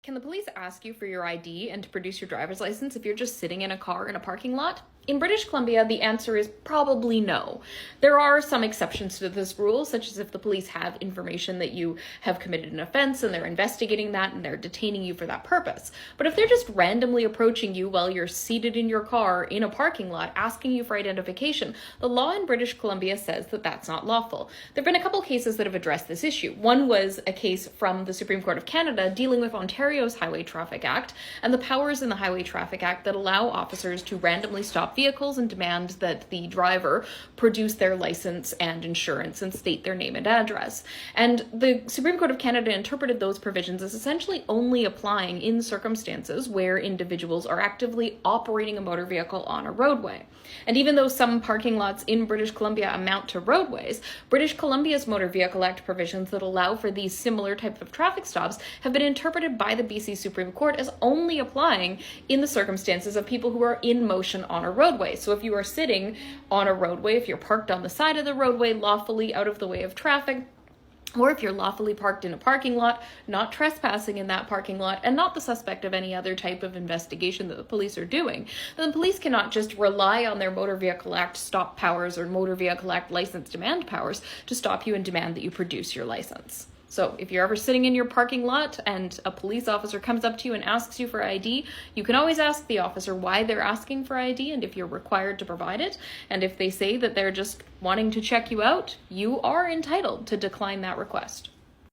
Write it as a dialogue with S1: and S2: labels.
S1: Can the police ask you for your ID and to produce your driver's license if you're just sitting in a car in a parking lot? In British Columbia, the answer is probably no. There are some exceptions to this rule, such as if the police have information that you have committed an offense and they're investigating that and they're detaining you for that purpose. But if they're just randomly approaching you while you're seated in your car in a parking lot asking you for identification, the law in British Columbia says that that's not lawful. There have been a couple cases that have addressed this issue. One was a case from the Supreme Court of Canada dealing with Ontario's Highway Traffic Act and the powers in the Highway Traffic Act that allow officers to randomly stop vehicles and demand that the driver produce their license and insurance and state their name and address. And the Supreme Court of Canada interpreted those provisions as essentially only applying in circumstances where individuals are actively operating a motor vehicle on a roadway. And even though some parking lots in British Columbia amount to roadways, British Columbia's Motor Vehicle Act provisions that allow for these similar type of traffic stops have been interpreted by the BC Supreme Court as only applying in the circumstances of people who are in motion on a roadway. So if you are sitting on a roadway, if you're parked on the side of the roadway lawfully out of the way of traffic, or if you're lawfully parked in a parking lot, not trespassing in that parking lot, and not the suspect of any other type of investigation that the police are doing, then the police cannot just rely on their Motor Vehicle Act stop powers or Motor Vehicle Act license demand powers to stop you and demand that you produce your license. So if you're ever sitting in your parking lot and a police officer comes up to you and asks you for ID, you can always ask the officer why they're asking for ID and if you're required to provide it. And if they say that they're just wanting to check you out, you are entitled to decline that request.